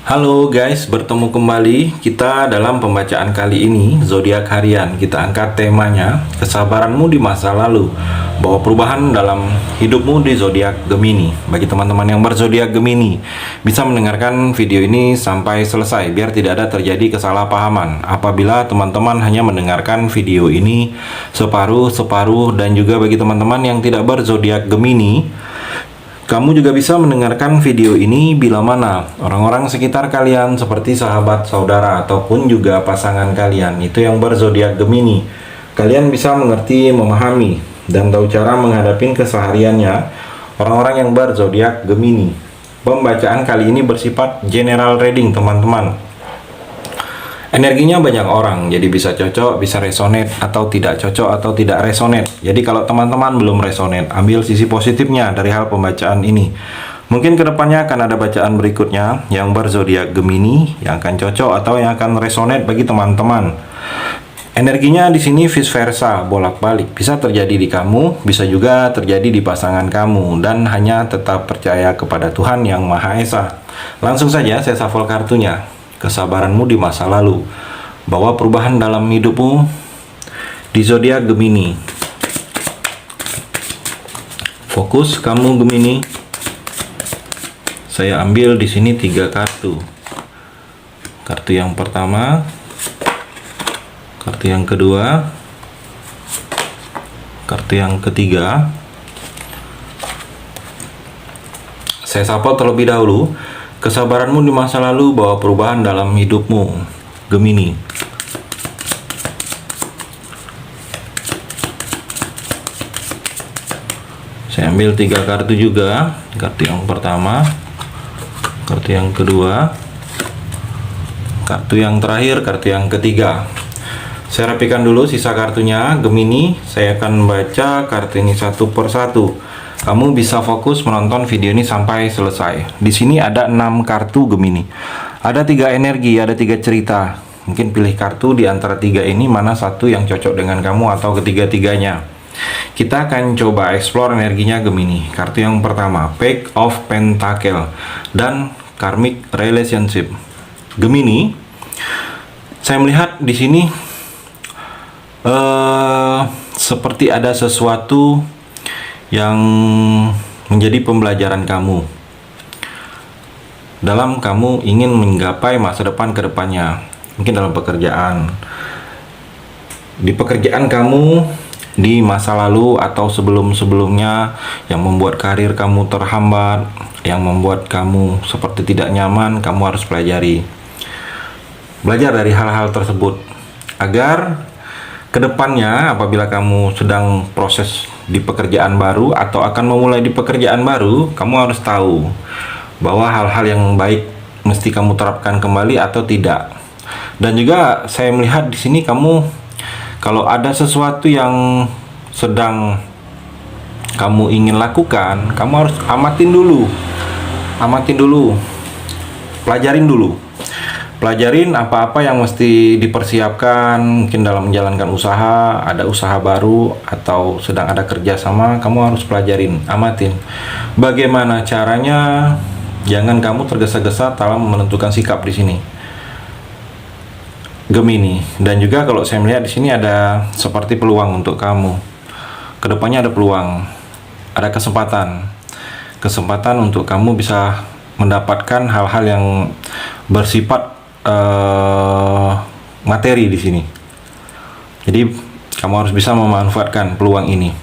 Halo guys, bertemu kembali kita dalam pembacaan kali ini zodiak harian. Kita angkat temanya kesabaranmu di masa lalu, bahwa perubahan dalam hidupmu di zodiak Gemini. Bagi teman-teman yang berzodiak Gemini, bisa mendengarkan video ini sampai selesai biar tidak ada terjadi kesalahpahaman. Apabila teman-teman hanya mendengarkan video ini separuh-separuh, dan juga bagi teman-teman yang tidak berzodiak Gemini, kamu juga bisa mendengarkan video ini bila mana orang-orang sekitar kalian seperti sahabat, saudara, ataupun juga pasangan kalian itu yang berzodiak Gemini. Kalian bisa mengerti, memahami, dan tahu cara menghadapi kesehariannya orang-orang yang berzodiak Gemini. Pembacaan kali ini bersifat general reading, teman-teman. Energinya banyak orang, jadi bisa cocok, bisa resonate, atau tidak cocok, atau tidak resonate. Jadi kalau teman-teman belum resonate, ambil sisi positifnya dari hal pembacaan ini. Mungkin kedepannya akan ada bacaan berikutnya yang berzodiak Gemini yang akan cocok atau yang akan resonate bagi teman-teman. Energinya di sini vice versa, bolak-balik. Bisa terjadi di kamu, bisa juga terjadi di pasangan kamu, dan hanya tetap percaya kepada Tuhan Yang Maha Esa. Langsung saja saya shuffle kartunya. Kesabaranmu di masa lalu, bahwa perubahan dalam hidupmu di zodiak Gemini. Fokus kamu Gemini. Saya ambil di sini 3 kartu. Kartu yang pertama, kartu yang kedua, kartu yang ketiga. Saya sapa terlebih dahulu. Kesabaranmu di masa lalu, bahwa perubahan dalam hidupmu Gemini. Saya ambil 3 kartu juga. Kartu yang pertama, kartu yang kedua, kartu yang terakhir, kartu yang ketiga. Saya rapikan dulu sisa kartunya Gemini. Saya akan baca kartu ini satu per satu. Kamu bisa fokus menonton video ini sampai selesai. Di sini ada 6 kartu Gemini. Ada 3 energi, ada 3 cerita. Mungkin pilih kartu di antara 3 ini mana satu yang cocok dengan kamu atau ketiga-tiganya. Kita akan coba explore energinya Gemini. Kartu yang pertama, Page of Pentacle dan Karmic Relationship. Gemini, saya melihat di sini seperti ada sesuatu yang menjadi pembelajaran kamu dalam kamu ingin menggapai masa depan ke depannya. Mungkin dalam pekerjaan, di pekerjaan kamu di masa lalu atau sebelum-sebelumnya, yang membuat karir kamu terhambat, yang membuat kamu seperti tidak nyaman. Kamu harus pelajari, belajar dari hal-hal tersebut agar kedepannya apabila kamu sedang proses di pekerjaan baru atau akan memulai di pekerjaan baru, kamu harus tahu bahwa hal-hal yang baik mesti kamu terapkan kembali atau tidak. Dan juga saya melihat di sini kamu, kalau ada sesuatu yang sedang kamu ingin lakukan, kamu harus amatin dulu, pelajarin apa-apa yang mesti dipersiapkan. Mungkin dalam menjalankan usaha, ada usaha baru atau sedang ada kerjasama, kamu harus pelajarin, amatin bagaimana caranya. Jangan kamu tergesa-gesa dalam menentukan sikap di sini Gemini. Dan juga kalau saya melihat di sini ada seperti peluang untuk kamu. Kedepannya ada peluang, ada kesempatan untuk kamu bisa mendapatkan hal-hal yang bersifat materi di sini. Jadi kamu harus bisa memanfaatkan peluang ini.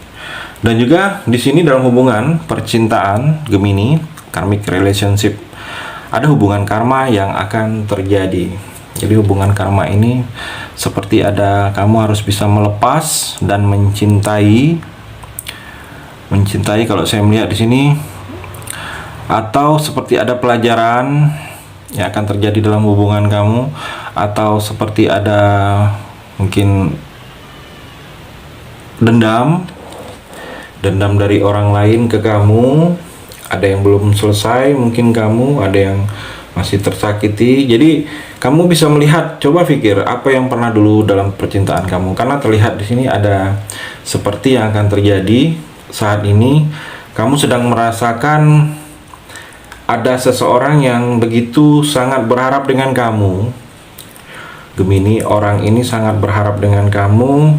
Dan juga di sini dalam hubungan percintaan Gemini, karmic relationship, ada hubungan karma yang akan terjadi. Jadi hubungan karma ini seperti ada kamu harus bisa melepas dan mencintai kalau saya melihat di sini, atau seperti ada pelajaran yang akan terjadi dalam hubungan kamu, atau seperti ada mungkin dendam dari orang lain ke kamu. Ada yang belum selesai, mungkin kamu ada yang masih tersakiti. Jadi kamu bisa melihat, coba pikir apa yang pernah dulu dalam percintaan kamu, karena terlihat di sini ada seperti yang akan terjadi saat ini. Kamu sedang merasakan ada seseorang yang begitu sangat berharap dengan kamu. Gemini, orang ini sangat berharap dengan kamu.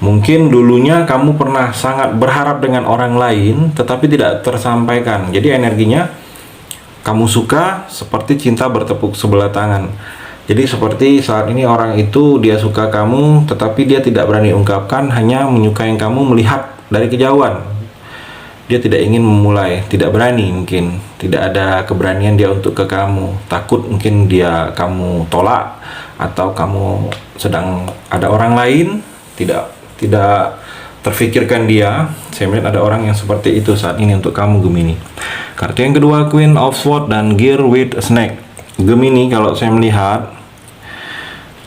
Mungkin dulunya kamu pernah sangat berharap dengan orang lain, tetapi tidak tersampaikan. Jadi energinya kamu suka seperti cinta bertepuk sebelah tangan. Jadi seperti saat ini orang itu dia suka kamu, tetapi dia tidak berani ungkapkan, hanya menyukai kamu melihat dari kejauhan. Dia tidak ingin memulai, tidak berani, mungkin tidak ada keberanian dia untuk ke kamu, takut mungkin kamu tolak, atau kamu sedang ada orang lain, tidak terfikirkan dia. Saya melihat ada orang yang seperti itu saat ini untuk kamu, Gemini. Kartu yang kedua, Queen of Swords dan Gear with Snake. Gemini, kalau saya melihat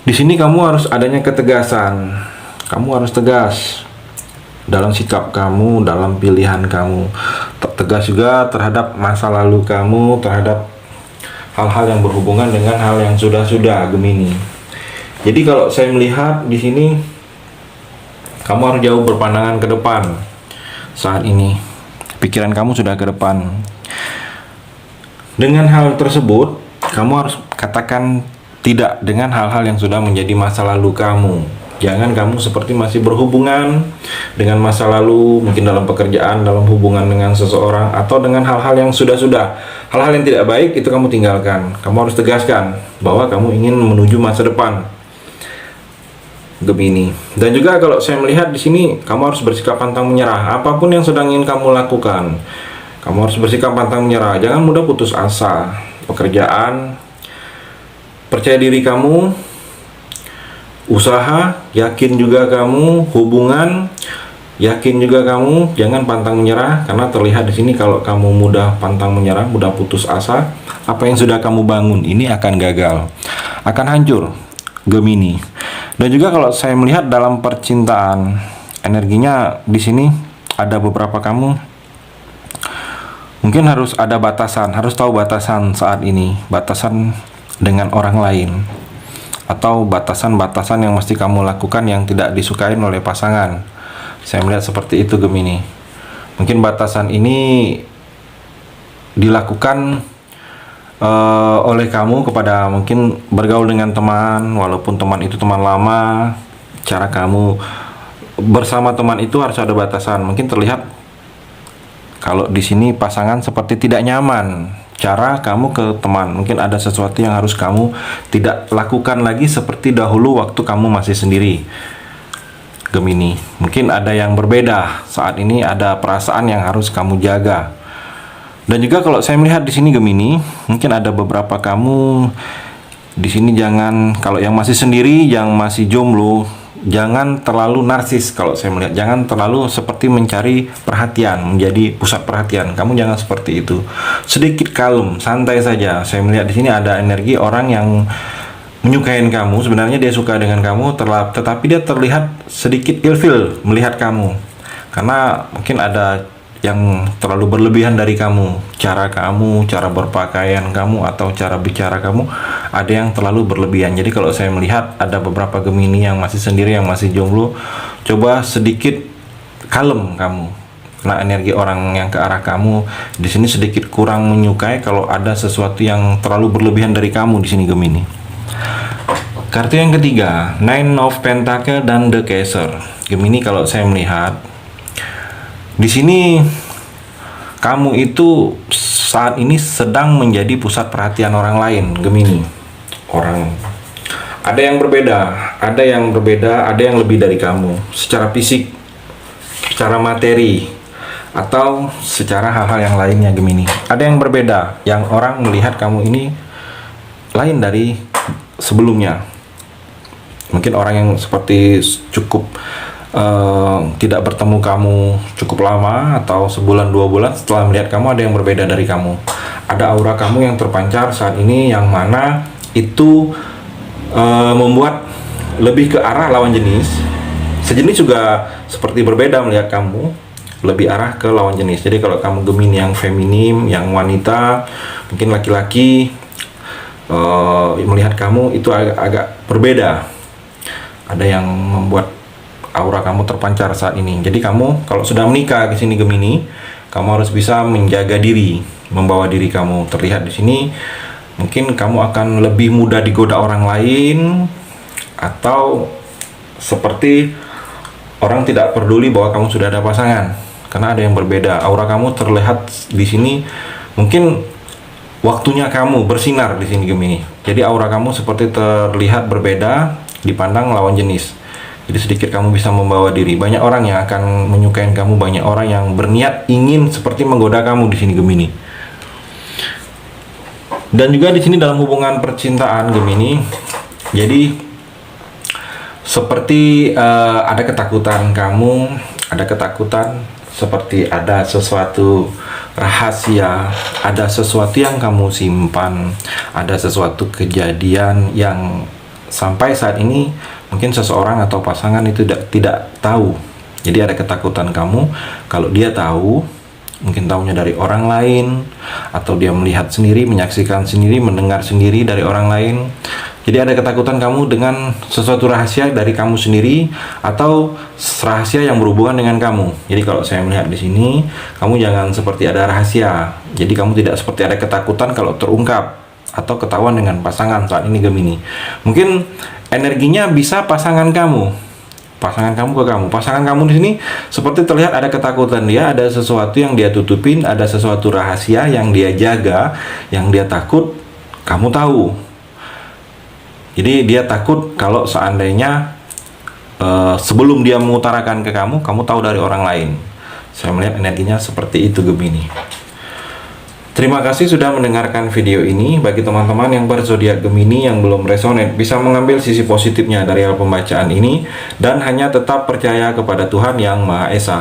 di sini kamu harus adanya ketegasan. Kamu harus tegas dalam sikap kamu, dalam pilihan kamu. Tegas juga terhadap masa lalu kamu, terhadap hal-hal yang berhubungan dengan hal yang sudah-sudah, Gemini. Jadi kalau saya melihat di sini, kamu harus jauh berpandangan ke depan saat ini. Pikiran kamu sudah ke depan. Dengan hal tersebut, kamu harus katakan tidak dengan hal-hal yang sudah menjadi masa lalu kamu. Jangan kamu seperti masih berhubungan dengan masa lalu, mungkin dalam pekerjaan, dalam hubungan dengan seseorang, atau dengan hal-hal yang sudah-sudah. Hal-hal yang tidak baik itu kamu tinggalkan. Kamu harus tegaskan bahwa kamu ingin menuju masa depan, Gemini. Dan juga kalau saya melihat di sini, kamu harus bersikap pantang menyerah. Apapun yang sedang ingin kamu lakukan, kamu harus bersikap pantang menyerah. Jangan mudah putus asa. Pekerjaan, percaya diri kamu. Usaha, yakin juga kamu. Hubungan, yakin juga kamu. Jangan pantang menyerah, karena terlihat di sini kalau kamu mudah pantang menyerah, mudah putus asa, apa yang sudah kamu bangun ini akan gagal, akan hancur, Gemini. Dan juga kalau saya melihat dalam percintaan, energinya di sini ada beberapa kamu mungkin harus ada batasan, harus tahu batasan saat ini, batasan dengan orang lain, atau batasan-batasan yang mesti kamu lakukan yang tidak disukai oleh pasangan. Saya melihat seperti itu, Gemini. Mungkin batasan ini dilakukan oleh kamu kepada mungkin bergaul dengan teman, walaupun teman itu teman lama. Cara kamu bersama teman itu harus ada batasan. Mungkin terlihat kalau di sini pasangan seperti tidak nyaman cara kamu ke teman. Mungkin ada sesuatu yang harus kamu tidak lakukan lagi seperti dahulu waktu kamu masih sendiri, Gemini. Mungkin ada yang berbeda saat ini, ada perasaan yang harus kamu jaga. Dan juga kalau saya melihat di sini, Gemini, mungkin ada beberapa kamu di sini, jangan, kalau yang masih sendiri, yang masih jomblo, jangan terlalu narsis. Kalau saya melihat, jangan terlalu seperti mencari perhatian, menjadi pusat perhatian. Kamu jangan seperti itu. Sedikit kalem, santai saja. Saya melihat di sini ada energi orang yang menyukai kamu. Sebenarnya dia suka dengan kamu, tetapi dia terlihat sedikit ilfil melihat kamu, karena mungkin ada yang terlalu berlebihan dari kamu. Cara kamu, cara berpakaian kamu, atau cara bicara kamu, ada yang terlalu berlebihan. Jadi kalau saya melihat ada beberapa Gemini yang masih sendiri, yang masih jomblo, coba sedikit kalem kamu. Nah, energi orang yang ke arah kamu di sini sedikit kurang menyukai kalau ada sesuatu yang terlalu berlebihan dari kamu di sini, Gemini. Kartu yang ketiga, Nine of Pentacle dan The Chaser. Gemini, kalau saya melihat di sini kamu itu saat ini sedang menjadi pusat perhatian orang lain, Gemini. Ada yang berbeda, ada yang lebih dari kamu secara fisik, secara materi, atau secara hal-hal yang lainnya, Gemini. Ada yang berbeda, yang orang melihat kamu ini lain dari sebelumnya. Mungkin orang yang seperti cukup tidak bertemu kamu cukup lama, atau sebulan 2 bulan, setelah melihat kamu ada yang berbeda dari kamu. Ada aura kamu yang terpancar saat ini, yang mana itu membuat lebih ke arah lawan jenis. Sejenis juga seperti berbeda melihat kamu, lebih arah ke lawan jenis. Jadi kalau kamu Gemini yang feminim, yang wanita, mungkin laki-laki melihat kamu itu agak berbeda. Ada yang membuat aura kamu terpancar saat ini. Jadi kamu kalau sudah menikah di sini, Gemini, kamu harus bisa menjaga diri, membawa diri kamu. Terlihat di sini, mungkin kamu akan lebih mudah digoda orang lain, atau seperti orang tidak peduli bahwa kamu sudah ada pasangan, karena ada yang berbeda. Aura kamu terlihat di sini, mungkin waktunya kamu bersinar di sini Gemini. Jadi aura kamu seperti terlihat berbeda dipandang lawan jenis. Jadi sedikit kamu bisa membawa diri. Banyak orang yang akan menyukai kamu, banyak orang yang berniat ingin seperti menggoda kamu di sini Gemini. Dan juga di sini dalam hubungan percintaan Gemini, jadi seperti ada ketakutan kamu, ada ketakutan seperti ada sesuatu rahasia, ada sesuatu yang kamu simpan, ada sesuatu kejadian yang sampai saat ini mungkin seseorang atau pasangan itu tidak tahu. Jadi ada ketakutan kamu kalau dia tahu, mungkin tahunya dari orang lain, atau dia melihat sendiri, menyaksikan sendiri, mendengar sendiri dari orang lain. Jadi ada ketakutan kamu dengan sesuatu rahasia dari kamu sendiri, atau rahasia yang berhubungan dengan kamu. Jadi kalau saya melihat di sini, kamu jangan seperti ada rahasia. Jadi kamu tidak seperti ada ketakutan kalau terungkap atau ketahuan dengan pasangan saat ini Gemini. Mungkin energinya bisa pasangan kamu ke kamu. Pasangan kamu di sini seperti terlihat ada ketakutan dia, ada sesuatu yang dia tutupin, ada sesuatu rahasia yang dia jaga, yang dia takut kamu tahu. Jadi dia takut kalau seandainya sebelum dia mengutarakan ke kamu tahu dari orang lain. Saya melihat energinya seperti itu Gemini. Terima kasih sudah mendengarkan video ini. Bagi teman-teman yang berzodiak Gemini yang belum resonate, bisa mengambil sisi positifnya dari hal pembacaan ini dan hanya tetap percaya kepada Tuhan Yang Maha Esa.